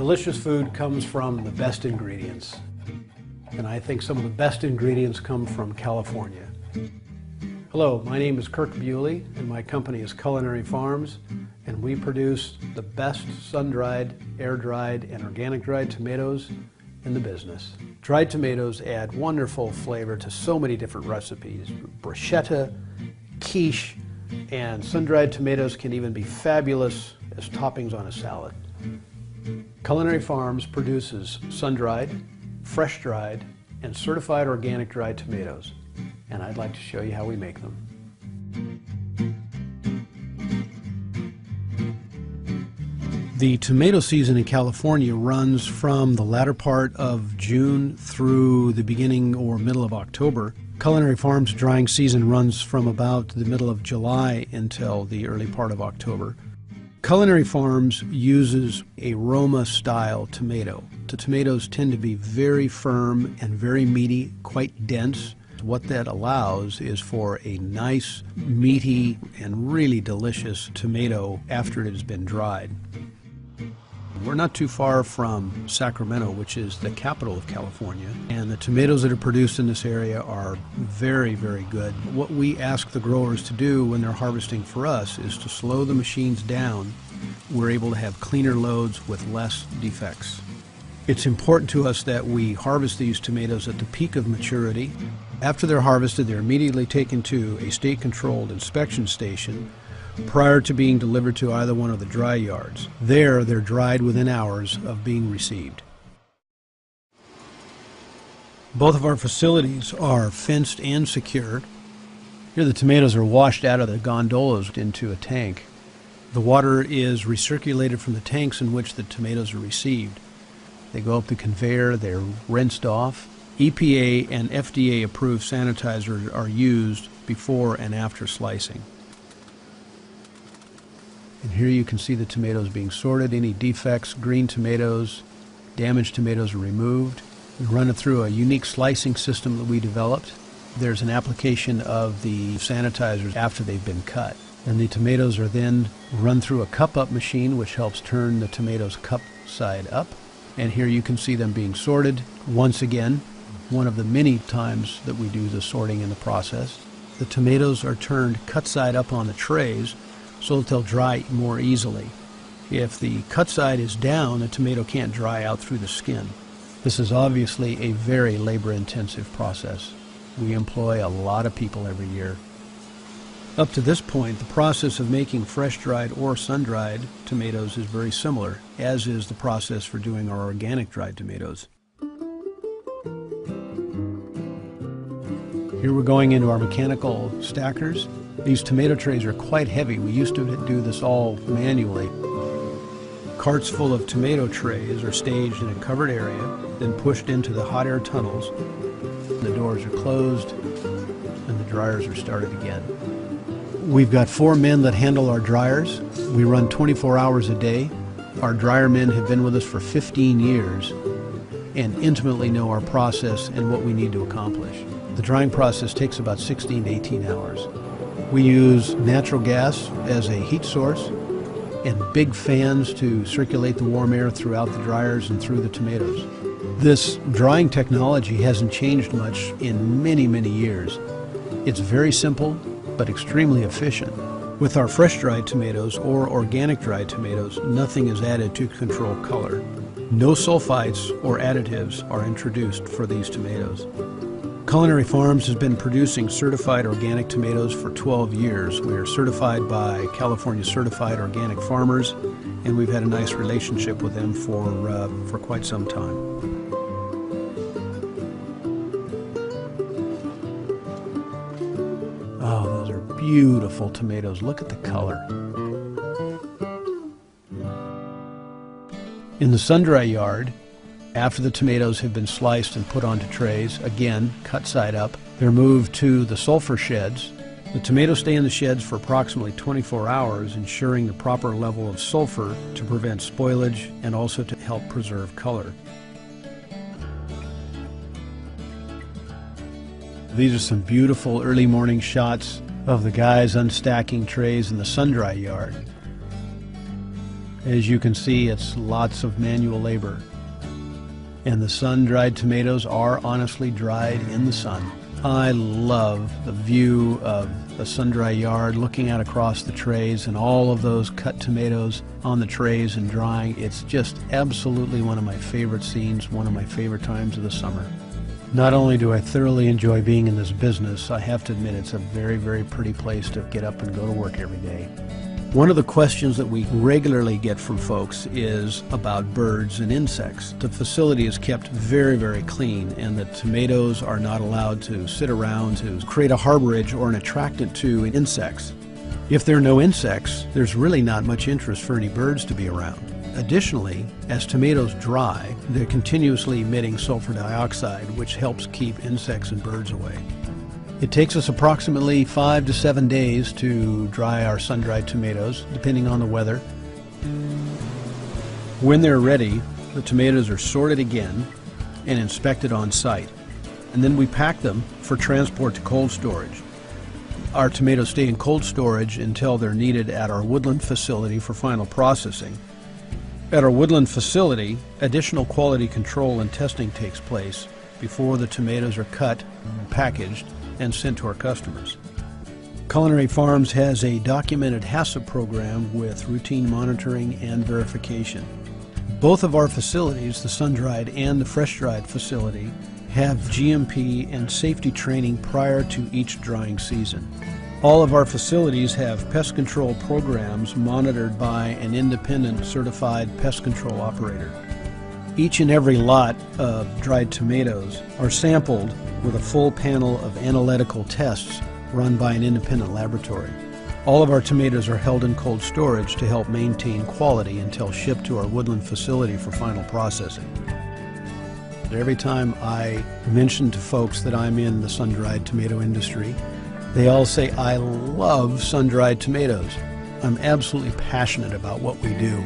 Delicious food comes from the best ingredients. And I think some of the best ingredients come from California. Hello, my name is Kirk Bewley, and my company is Culinary Farms, and we produce the best sun-dried, air-dried, and organic-dried tomatoes in the business. Dried tomatoes add wonderful flavor to so many different recipes. Bruschetta, quiche, and sun-dried tomatoes can even be fabulous as toppings on a salad. Culinary Farms produces sun-dried, fresh-dried, and certified organic dried tomatoes, and I'd like to show you how we make them. The tomato season in California runs from the latter part of June through the beginning or middle of October. Culinary Farms' drying season runs from about the middle of July until the early part of October. Culinary Farms uses a Roma-style tomato. The tomatoes tend to be very firm and very meaty, quite dense. What that allows is for a nice, meaty, and really delicious tomato after it has been dried. We're not too far from Sacramento, which is the capital of California, and the tomatoes that are produced in this area are very, very good. What we ask the growers to do when they're harvesting for us is to slow the machines down. We're able to have cleaner loads with less defects. It's important to us that we harvest these tomatoes at the peak of maturity. After they're harvested, they're immediately taken to a state-controlled inspection station prior to being delivered to either one of the dry yards. There, they're dried within hours of being received. Both of our facilities are fenced and secured. Here the tomatoes are washed out of the gondolas into a tank. The water is recirculated from the tanks in which the tomatoes are received. They go up the conveyor, they're rinsed off. EPA and FDA approved sanitizers are used before and after slicing. And here you can see the tomatoes being sorted. Any defects, green tomatoes, damaged tomatoes are removed. We run it through a unique slicing system that we developed. There's an application of the sanitizers after they've been cut. And the tomatoes are then run through a cup-up machine, which helps turn the tomatoes cup side up. And here you can see them being sorted. Once again, one of the many times that we do the sorting in the process. The tomatoes are turned cut side up on the trays so that they'll dry more easily. If the cut side is down, a tomato can't dry out through the skin. This is obviously a very labor-intensive process. We employ a lot of people every year. Up to this point, the process of making fresh-dried or sun-dried tomatoes is very similar, as is the process for doing our organic dried tomatoes. Here we're going into our mechanical stackers. These tomato trays are quite heavy. We used to do this all manually. Carts full of tomato trays are staged in a covered area, then pushed into the hot air tunnels. The doors are closed and the dryers are started again. We've got 4 men that handle our dryers. We run 24 hours a day. Our dryer men have been with us for 15 years and intimately know our process and what we need to accomplish. The drying process takes about 16 to 18 hours. We use natural gas as a heat source and big fans to circulate the warm air throughout the dryers and through the tomatoes. This drying technology hasn't changed much in many, many years. It's very simple, but extremely efficient. With our fresh-dried tomatoes or organic dried tomatoes, nothing is added to control color. No sulfites or additives are introduced for these tomatoes. Culinary Farms has been producing certified organic tomatoes for 12 years. We are certified by California Certified Organic Farmers, and we've had a nice relationship with them for quite some time. Oh, those are beautiful tomatoes. Look at the color. In the sun-dry yard, after the tomatoes have been sliced and put onto trays, again, cut side up, they're moved to the sulfur sheds. The tomatoes stay in the sheds for approximately 24 hours, ensuring the proper level of sulfur to prevent spoilage and also to help preserve color. These are some beautiful early morning shots of the guys unstacking trays in the sun-dry yard. As you can see, it's lots of manual labor. And the sun-dried tomatoes are honestly dried in the sun. I love the view of the sun-dry yard, looking out across the trays and all of those cut tomatoes on the trays and drying. It's just absolutely one of my favorite scenes, one of my favorite times of the summer. Not only do I thoroughly enjoy being in this business, I have to admit it's a very, very pretty place to get up and go to work every day. One of the questions that we regularly get from folks is about birds and insects. The facility is kept very, very clean, and the tomatoes are not allowed to sit around to create a harborage or an attractant to insects. If there are no insects, there's really not much interest for any birds to be around. Additionally, as tomatoes dry, they're continuously emitting sulfur dioxide, which helps keep insects and birds away. It takes us approximately 5 to 7 days to dry our sun-dried tomatoes, depending on the weather. When they're ready, the tomatoes are sorted again and inspected on site. And then we pack them for transport to cold storage. Our tomatoes stay in cold storage until they're needed at our Woodland facility for final processing. At our Woodland facility, additional quality control and testing takes place before the tomatoes are cut, packaged, and sent to our customers. Culinary Farms has a documented HACCP program with routine monitoring and verification. Both of our facilities, the sun-dried and the fresh-dried facility, have GMP and safety training prior to each drying season. All of our facilities have pest control programs monitored by an independent certified pest control operator. Each and every lot of dried tomatoes are sampled with a full panel of analytical tests run by an independent laboratory. All of our tomatoes are held in cold storage to help maintain quality until shipped to our Woodland facility for final processing. Every time I mention to folks that I'm in the sun-dried tomato industry, they all say, "I love sun-dried tomatoes." I'm absolutely passionate about what we do.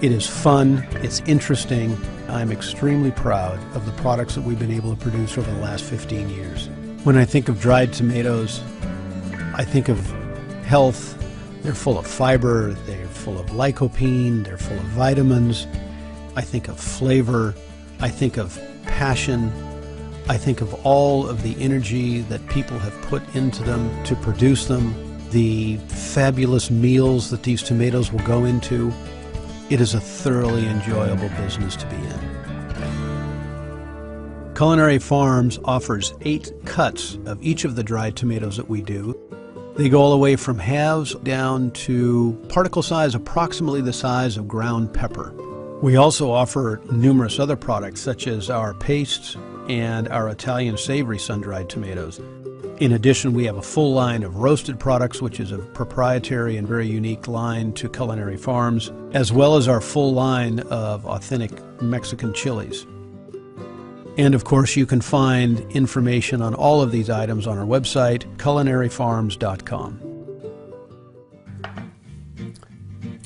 It is fun, it's interesting. I'm extremely proud of the products that we've been able to produce over the last 15 years. When I think of dried tomatoes, I think of health. They're full of fiber, they're full of lycopene, they're full of vitamins. I think of flavor, I think of passion, I think of all of the energy that people have put into them to produce them, the fabulous meals that these tomatoes will go into. It is a thoroughly enjoyable business to be in. Culinary Farms offers 8 cuts of each of the dried tomatoes that we do. They go all the way from halves down to particle size approximately the size of ground pepper. We also offer numerous other products such as our pastes and our Italian savory sun-dried tomatoes. In addition, we have a full line of roasted products, which is a proprietary and very unique line to Culinary Farms, as well as our full line of authentic Mexican chilies. And of course, you can find information on all of these items on our website, culinaryfarms.com.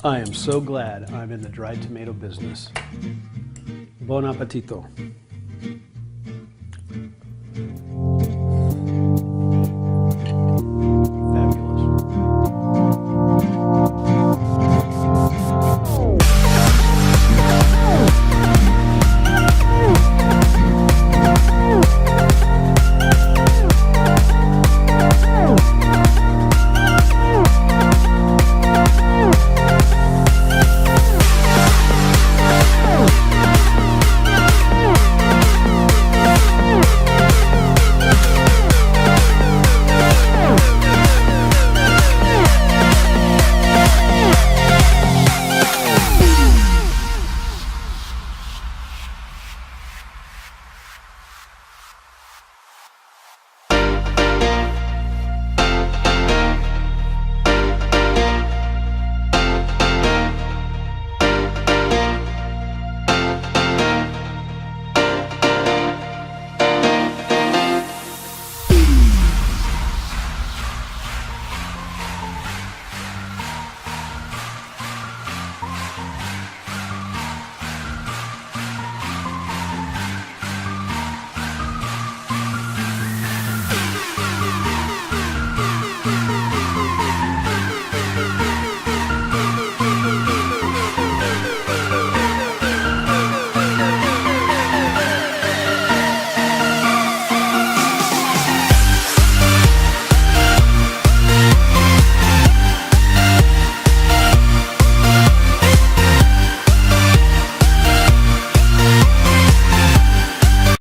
I am so glad I'm in the dried tomato business. Buon appetito.